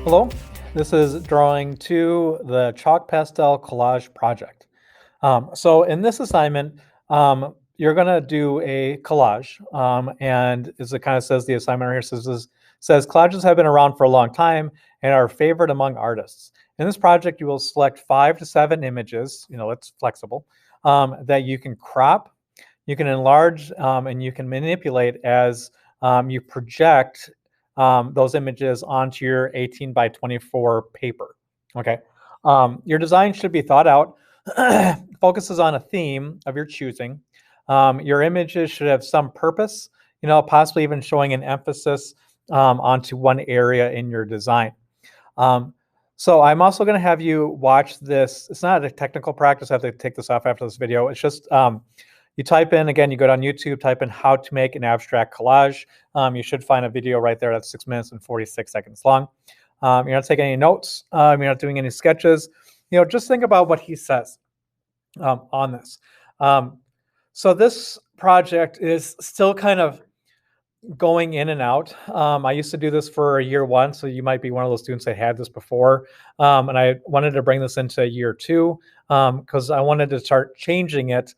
Hello, this is drawing 2, the chalk pastel collage project. So in this assignment, you're gonna do a collage, and as it kind of says, the assignment right here says collages have been around for a long time and are favored among artists. In this project, you will select 5 to 7 images, it's flexible, that you can crop, you can enlarge, and you can manipulate as you project those images onto your 18 by 24 paper. Okay. Your design should be thought out, focuses on a theme of your choosing. Your images should have some purpose, possibly even showing an emphasis onto one area in your design. So I'm also going to have you watch this. It's not a technical practice. I have to take this off after this video. It's just you type in, again, you go down YouTube, type in how to make an abstract collage. You should find a video right there that's 6 minutes and 46 seconds long. You're not taking any notes. You're not doing any sketches. Just think about what he says on this. So this project is still kind of going in and out. I used to do this for year 1, so you might be one of those students that had this before. And I wanted to bring this into year 2 because I wanted to start changing it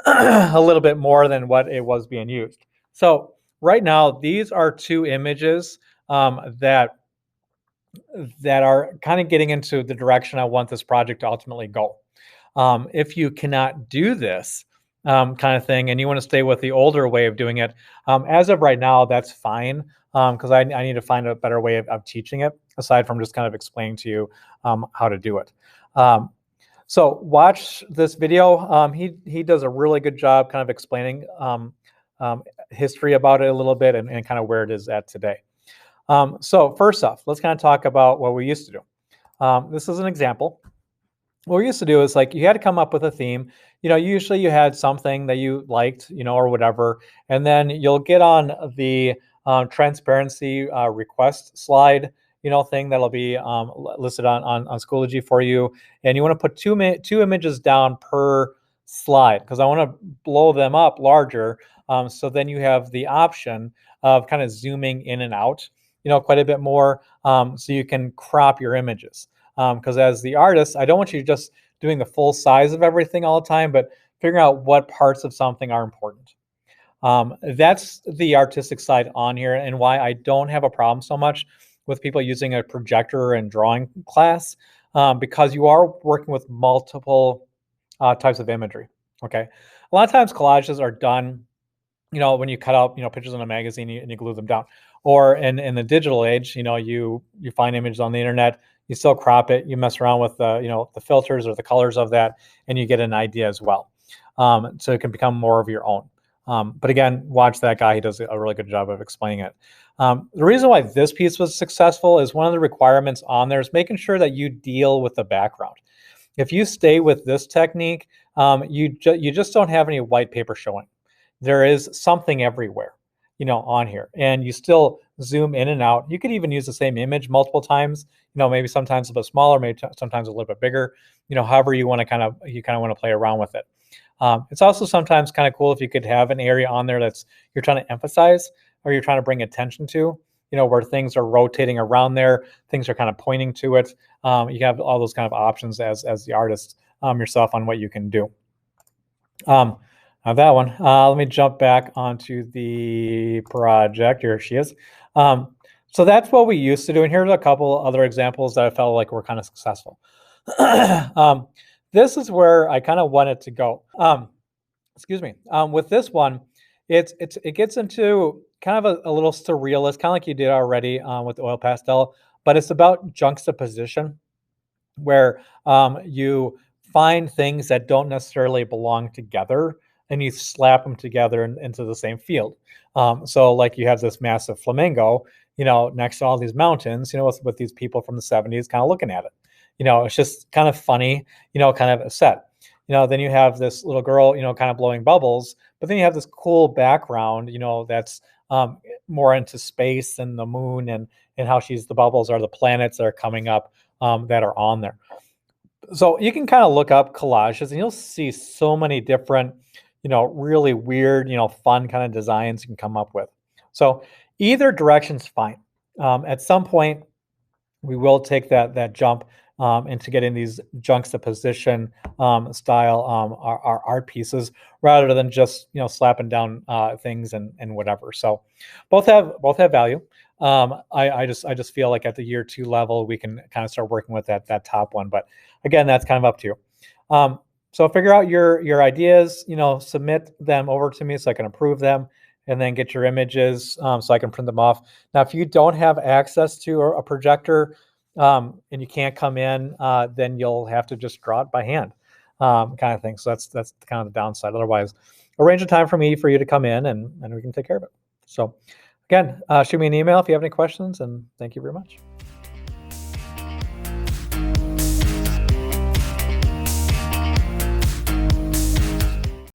a little bit more than what it was being used. So right now, these are 2 images that are kind of getting into the direction I want this project to ultimately go. If you cannot do this kind of thing and you want to stay with the older way of doing it, as of right now, that's fine because I need to find a better way of teaching it aside from just kind of explaining to you how to do it. So watch this video. He does a really good job kind of explaining history about it a little bit and kind of where it is at today. So first off, let's kind of talk about what we used to do. This is an example. What we used to do is like you had to come up with a theme. Usually you had something that you liked, or whatever, and then you'll get on the transparency request slide, thing that'll be listed on Schoology for you. And you want to put two images down per slide because I want to blow them up larger. So then you have the option of kind of zooming in and out, quite a bit more, so you can crop your images. Because as the artist, I don't want you just doing the full size of everything all the time, but figuring out what parts of something are important. That's the artistic side on here and why I don't have a problem so much with people using a projector in drawing class, because you are working with multiple types of imagery. Okay. A lot of times collages are done, when you cut out, pictures in a magazine and you glue them down. Or in the digital age, you find images on the internet, you still crop it, you mess around with the filters or the colors of that, and you get an idea as well. So it can become more of your own. But again, watch that guy. He does a really good job of explaining it. The reason why this piece was successful is one of the requirements on there is making sure that you deal with the background. If you stay with this technique, you just don't have any white paper showing. There is something everywhere, on here, and you still zoom in and out. You could even use the same image multiple times, maybe sometimes a bit smaller, maybe sometimes a little bit bigger, however you want to kind of want to play around with it. It's also sometimes kind of cool if you could have an area on there that's you're trying to emphasize or you're trying to bring attention to, where things are rotating around there, things are kind of pointing to it. You have all those kind of options as the artist yourself on what you can do. That one. Let me jump back onto the project. Here she is. So that's what we used to do. And here's a couple other examples that I felt like were kind of successful. This is where I kind of wanted to go. Excuse me. With this one, it gets into kind of a little surrealist, kind of like you did already with oil pastel, but it's about juxtaposition, where you find things that don't necessarily belong together and you slap them together into the same field. So like you have this massive flamingo, next to all these mountains, with these people from the 70s kind of looking at it. It's just kind of funny, kind of a set. Then you have this little girl, kind of blowing bubbles, but then you have this cool background, that's more into space and the moon and how the bubbles are the planets that are coming up that are on there. So you can kind of look up collages and you'll see so many different, really weird, fun kind of designs you can come up with. So either direction's fine. At some point, we will take that jump into getting these juxtaposition style our art pieces rather than just slapping down things and whatever. So both have value. I just feel like at the year two level we can kind of start working with that top one, but again, that's kind of up to you. Um, so figure out your ideas, submit them over to me so I can approve them, and then get your images so I can print them off. Now, if you don't have access to a projector and you can't come in, then you'll have to just draw it by hand, kind of thing. So that's kind of the downside. Otherwise, arrange a time for you to come in, and we can take care of it. So again, shoot me an email if you have any questions, and thank you very much.